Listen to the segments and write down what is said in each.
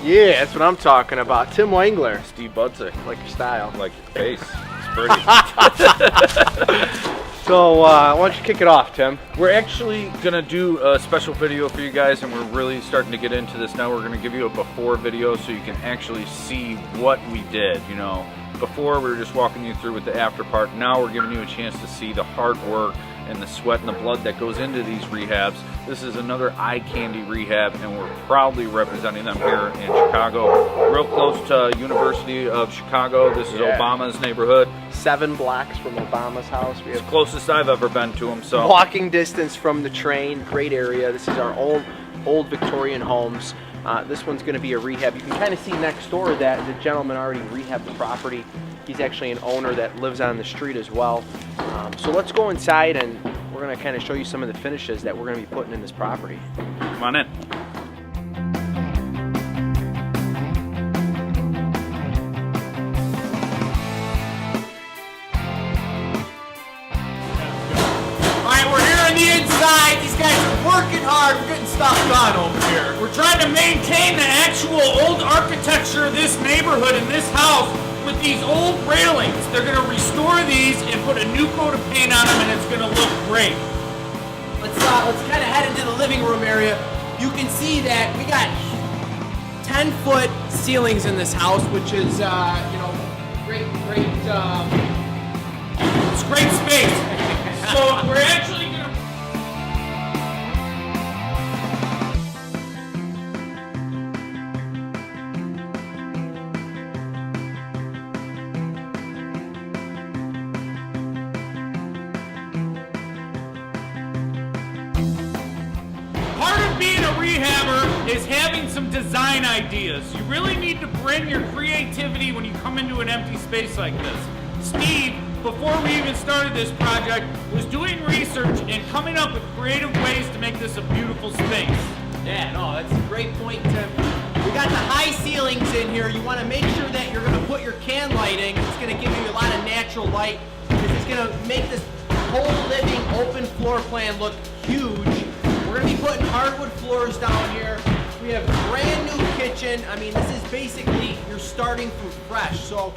Yeah, that's what I'm talking about. Tim Wangler. Steve BUDZIK. Like your style. Like your face. It's pretty. So why don't you kick it off, Tim? We're actually gonna do a special video for you guys, and we're really starting to get into this now. We're gonna give you a before video so you can actually see what we did. You know, before we were just walking you through with the after part. Now we're giving you a chance to see the hard work and the sweat and the blood that goes into these rehabs. This is another eye candy rehab, and we're proudly representing them here in Chicago, real close to University of Chicago. This is Obama's neighborhood. 7 blocks from Obama's house. We have It's the closest I've ever been to him. So walking distance from the train. Great area. This is our old Victorian homes. This one's going to be a rehab. You can kind of see next door that the gentleman already rehabbed the property. He's actually an owner that lives on the street as well. So let's go inside and we're going to kind of show you some of the finishes that we're going to be putting in this property. come on in. We're here on the inside. These guys are working hard. We're getting stuff done over here. We're trying to maintain the actual old architecture of this neighborhood and this house with these old railings. They're going to restore these and put a new coat of paint on them, and it's going to look great. Let's kind of head into the living room area. You can see that we got 10-foot ceilings in this house, which is it's great space. So we're actually going to... Part of being a rehabber is having some design ideas. You really need to bring your creativity when you come into an empty space like this. Steve, before we even started this project, was doing research and coming up with creative ways to make this a beautiful space. Yeah, no, that's a great point, Tim. We got the high ceilings in here. You want to make sure that you're going to put your can lighting. It's going to give you a lot of natural light. It's going to make this whole living open floor plan look huge. We're going to be putting hardwood floors down here. We have a brand new kitchen. I mean, this is basically, you're starting from fresh. So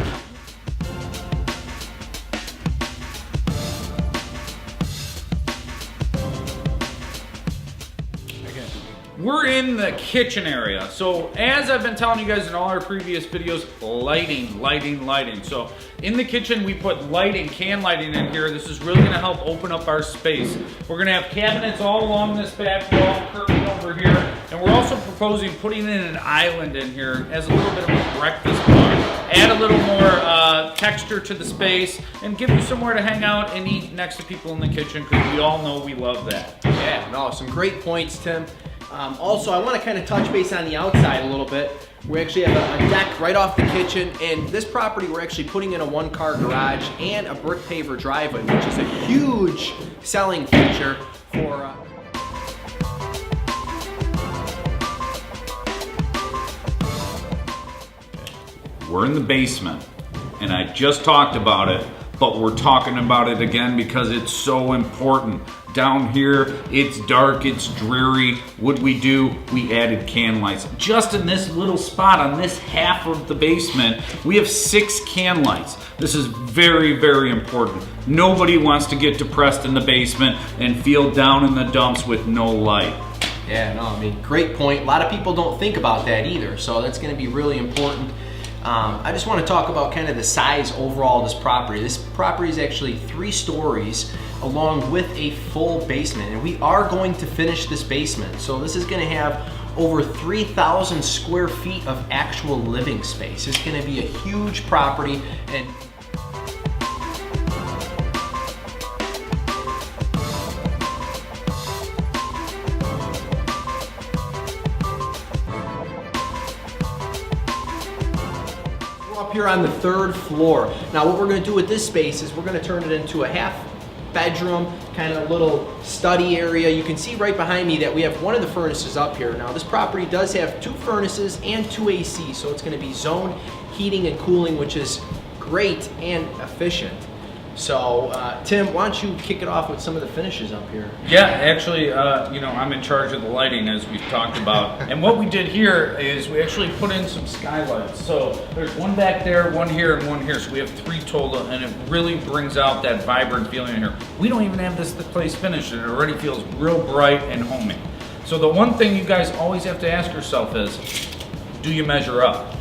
we're in the kitchen area. So as I've been telling you guys in all our previous videos, lighting, lighting, lighting. So in the kitchen, we put lighting, can lighting in here. This is really gonna help open up our space. We're gonna have cabinets all along this back wall, curtain over here. And we're also proposing putting in an island in here as a little bit of a breakfast bar. Add a little more texture to the space and give you somewhere to hang out and eat next to people in the kitchen, because we all know we love that. Yeah, no, some great points, Tim. Also, I want to kind of touch base on the outside a little bit. We actually have a deck right off the kitchen, and this property we're actually putting in a 1-car garage and a brick paver driveway, which is a huge selling feature for We're in the basement, and I just talked about it, but we're talking about it again because it's so important. Down here, it's dark, it's dreary. What we do? We added can lights. Just in this little spot on this half of the basement, we have 6 can lights. This is very, very important. Nobody wants to get depressed in the basement and feel down in the dumps with no light. Yeah, no, I mean, great point. A lot of people don't think about that either, so that's going to be really important. I just want to talk about kind of the size overall of this property. This property is actually 3 stories along with a full basement, and we are going to finish this basement. So this is going to have over 3,000 square feet of actual living space. It's going to be a huge property, and up here on the 3rd floor. Now what we're going to do with this space is we're going to turn it into a half bedroom, kind of little study area. You can see right behind me that we have one of the furnaces up here. Now this property does have 2 furnaces and 2 AC, so it's going to be zone heating and cooling, which is great and efficient. So, Tim, why don't you kick it off with some of the finishes up here? Yeah, actually, you know, I'm in charge of the lighting, as we've talked about. And what we did here is we actually put in some skylights. So there's one back there, one here, and one here. So we have 3 total, and it really brings out that vibrant feeling in here. We don't even have this place finished, and it already feels real bright and homey. So the one thing you guys always have to ask yourself is, do you measure up?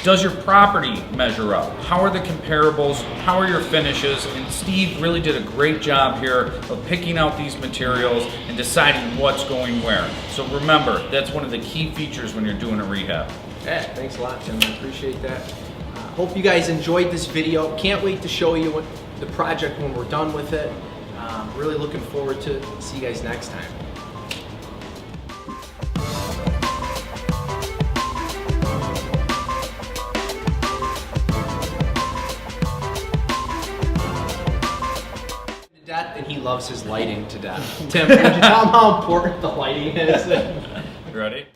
Does your property measure up? How are the comparables? How are your finishes? And Steve really did a great job here of picking out these materials and deciding what's going where. So remember, that's one of the key features when you're doing a rehab. Yeah, thanks a lot, Tim. I appreciate that. Hope you guys enjoyed this video. Can't wait to show you what the project when we're done with it. Really looking forward to see you guys next time. And he loves his lighting to death. Tim, would you tell him how important the lighting is? Ready?